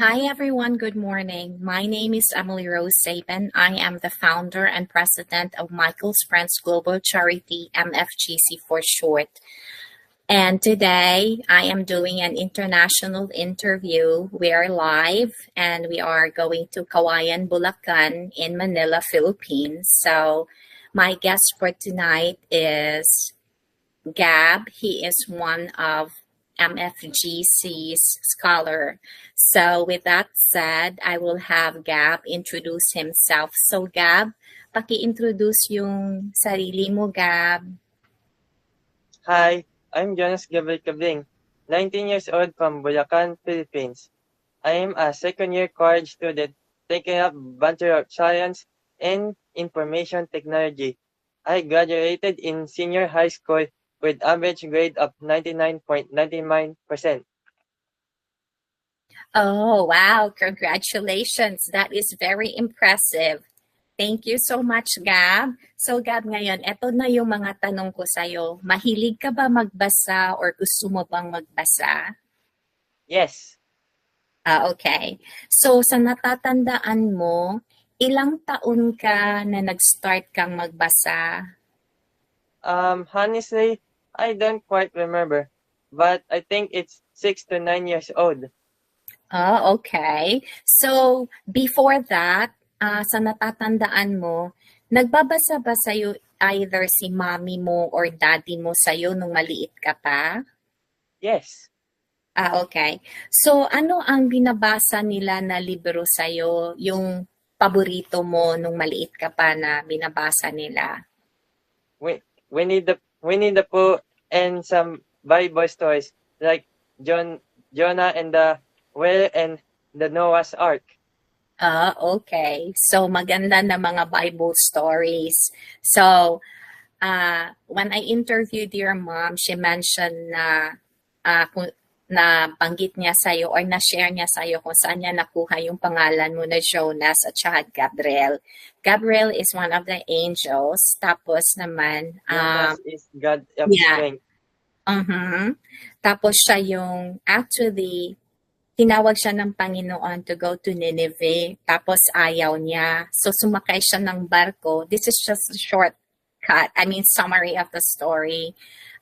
Hi, everyone. Good morning. My name is Emily Rose Sabin. I am the founder and president of Michael's Friends Global Charity, MFGC for short. And today I am doing an international interview. We are live and we are going to Kawayan, Bulacan in Manila, Philippines. So my guest for tonight is Gab. He is one of MFGC's scholar. So with that said, I will have Gab introduce himself. So Gab, paki-introduce yung sarili mo, Gab. Hi, I'm Jonas Gabriel Cabling, 19 years old from Bulacan, Philippines. I am a second-year college student taking up Bachelor of Science in Information Technology. I graduated in senior high school with average grade of 99.99%. Oh, wow. Congratulations. That is very impressive. Thank you so much, Gab. So, Gab, ngayon, eto na yung mga tanong ko sa'yo. Mahilig ka ba magbasa or gusto mo bang magbasa? Yes, Okay. So, sa natatandaan mo, ilang taon ka na nag-start kang magbasa? honestly, I don't quite remember, but I think it's 6 to 9 years old. Okay. So, before that, sa natatandaan mo, nagbabasa ba sa'yo either si mommy mo or daddy mo sa'yo nung maliit ka pa? Yes. Okay. So, ano ang binabasa nila na libro sa'yo, yung paborito mo nung maliit ka pa na binabasa nila? We need the Pooh and some Bible stories like Jonah and the whale and the Noah's Ark. Okay. So, maganda na mga Bible stories. So, when I interviewed your mom, she mentioned na na banggit niya sa'yo or na-share niya sa'yo kung saan niya nakuha yung pangalan mo na Jonas at saka Gabriel. Gabriel is one of the angels. Tapos naman, Jonas is God of yeah. strength. Tapos siya yung, actually, tinawag siya ng Panginoon to go to Nineveh. Tapos ayaw niya. So sumakay siya ng barko. This is just a summary of the story.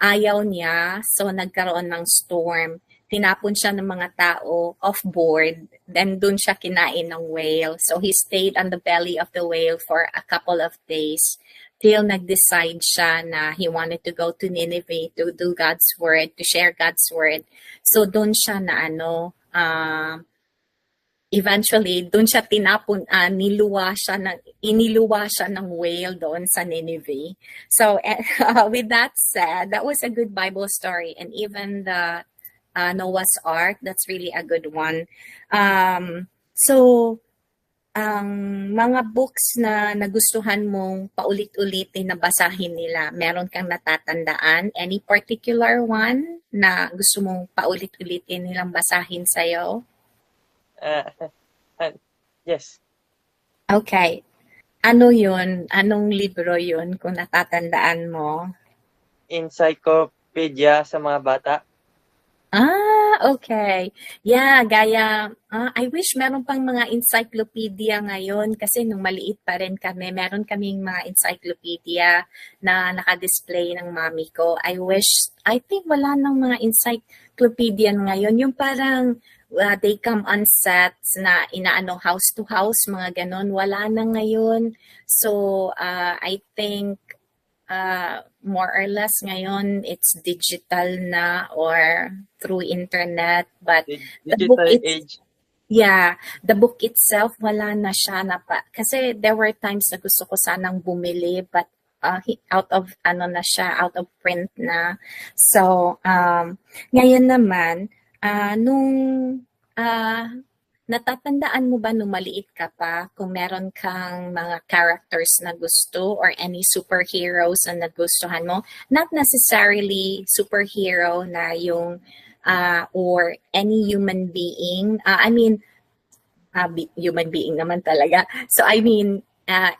Ayaw niya. So nagkaroon ng storm. Tinapon siya ng mga tao off board. Then dun siya kinain ng whale. So he stayed on the belly of the whale for a couple of days till nag-decide siya na he wanted to go to Nineveh to do God's word, to share God's word. So dun siya na eventually dun siya iniluwa siya ng whale doon sa Nineveh. So with that said, that was a good Bible story, and even the Noah's Ark, that's really a good one. So ang mga books na nagustuhan mong paulit-ulitin na basahin nila, meron kang natatandaan? Any particular one na gusto mong paulit-ulitin nilang basahin sa'yo? Yes. Okay. Ano yun? Anong libro yun kung natatandaan mo? Encyclopedia sa mga bata. Okay. Yeah, I wish meron pang mga encyclopedia ngayon kasi nung maliit pa rin kami, meron kaming mga encyclopedia na naka-display ng mami ko. I think wala nang mga encyclopedia ngayon. Yung parang they come on sets na inaano house to house, mga ganon. Wala na ngayon. So, I think more or less ngayon it's digital na or through internet, but the book age. the book itself wala na siya kasi there were times na gusto ko sanang bumili, but out of out of print na. So ngayon naman nung natatandaan mo ba nung maliit ka pa kung meron kang mga characters na gusto or any superheroes na nagustuhan mo? Not necessarily superhero na yung or any human being. Human being naman talaga. So I mean,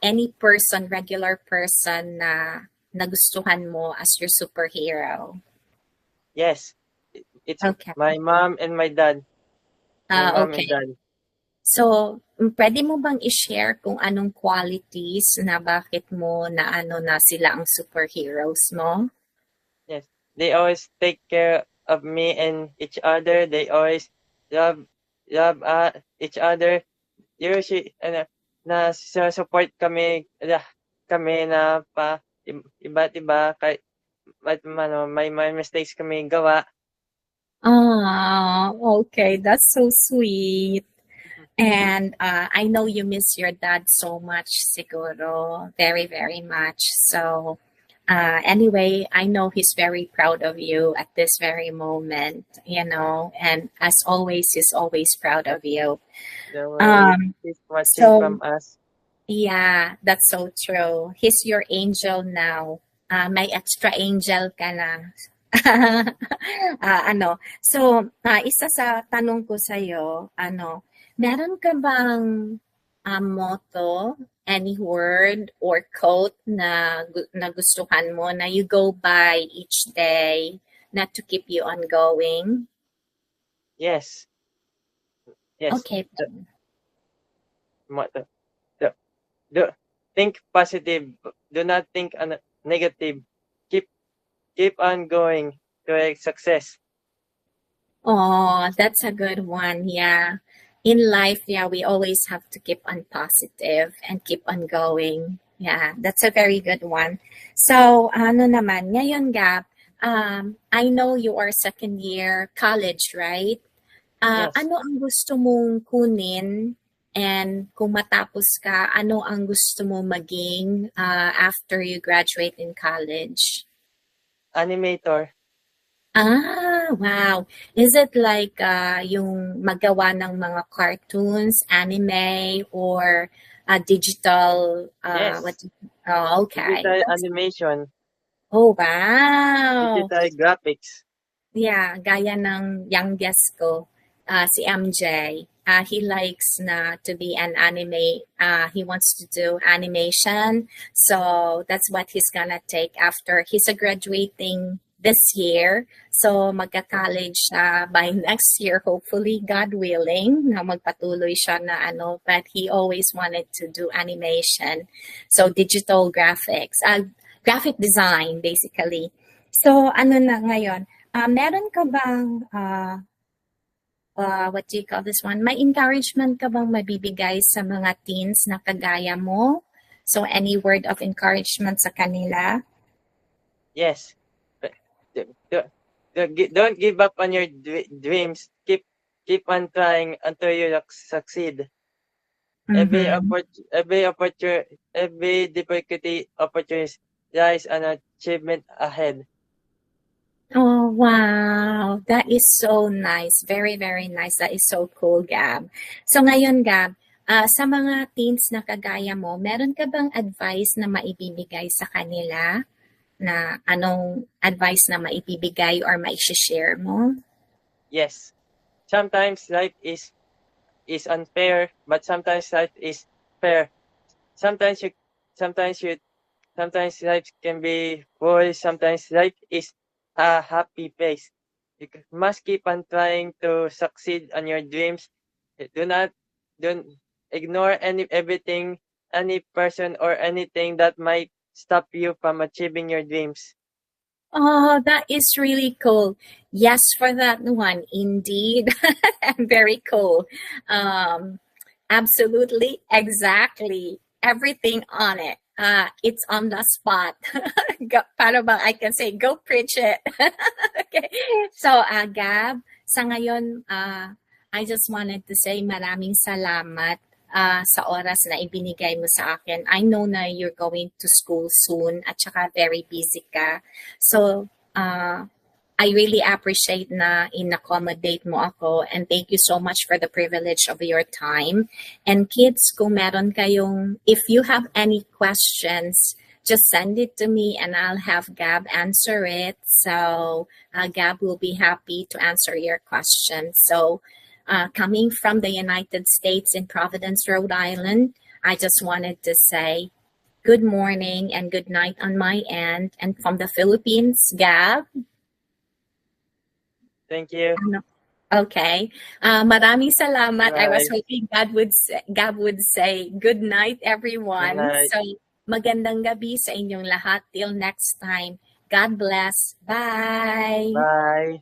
any person, regular person na nagustuhan mo as your superhero. Yes. It's Okay. my mom and my dad. My mom Okay. and dad. So, pwede mo bang i-share kung anong qualities na bakit mo na ano na sila ang superheroes mo? Yes. They always take care of me and each other. They always love each other. Usually, na support kami na iba't iba kahit may mistakes kami gawa. Ah, okay, that's so sweet. And I know you miss your dad so much, siguro, very, very much. So, anyway, I know he's very proud of you at this very moment, and as always, he's always proud of you. He's watching So, from us. yeah, that's so true. He's your angel now. May extra angel ka na. Isa sa tanong ko sa'yo, meron ka bang motto, any word or quote na gustuhan mo na you go by each day not to keep you on going? Yes. Okay. Think positive. Do not think negative. Keep on going to success. Oh, that's a good one. Yeah. In life, yeah, we always have to keep on positive and keep on going. Yeah, that's a very good one. So, ano naman, ngayon, Gab, I know you are second year college, right? Yes. Ano ang gusto mong kunin? And kung matapos ka, ano ang gusto mo maging after you graduate in college? Animator. Ah, wow. Is it like yung magawa ng mga cartoons, anime, or digital? Yes. Okay. Digital animation. Oh, wow. Digital graphics. Yeah, gaya ng youngest ko, si MJ. He likes to be an anime. He wants to do animation. So that's what he's gonna take after he's graduating this year. So magka-college siya by next year, hopefully, God willing, na magpatuloy siya na but he always wanted to do animation. So digital graphics, graphic design, basically. So ano na ngayon? Meron ka bang what do you call this one? May encouragement ka bang mabibigay sa mga teens na kagaya mo? So any word of encouragement sa kanila? Yes. Don't give up on your dreams. Keep on trying until you succeed. Mm-hmm. Every difficulty opportunity lies an achievement ahead. Oh, wow. That is so nice. Very, very nice. That is so cool, Gab. So ngayon, Gab, sa mga teens na kagaya mo, meron ka bang advice na maibibigay sa kanila? Na anong advice na maibibigay or maishishare mo? Yes. Sometimes life is unfair, but sometimes life is fair. Sometimes life can be full. Sometimes life is a happy place. You must keep on trying to succeed on your dreams. Don't ignore everything, any person or anything that might stop you from achieving your dreams. Oh, that is really cool. Yes, for that one, indeed. Very cool. Absolutely, exactly. Everything on it. It's on the spot. Paano ba I can say, go preach it. Okay. So, Gab, sa ngayon, I just wanted to say maraming salamat sa oras na ibinigay mo sa akin. I know na you're going to school soon at saka very busy ka. So, I really appreciate na in-accommodate mo ako, and thank you so much for the privilege of your time. And kids, kung meron kayong, if you have any questions, just send it to me and I'll have Gab answer it. So Gab will be happy to answer your questions. So coming from the United States in Providence, Rhode Island, I just wanted to say good morning and good night on my end. And from the Philippines, Gab. Thank you. Okay. Maraming salamat. I was Bye. hoping God would say good night, Good everyone. night. So, magandang gabi sa inyong lahat. Till next time. God bless. Bye. Bye.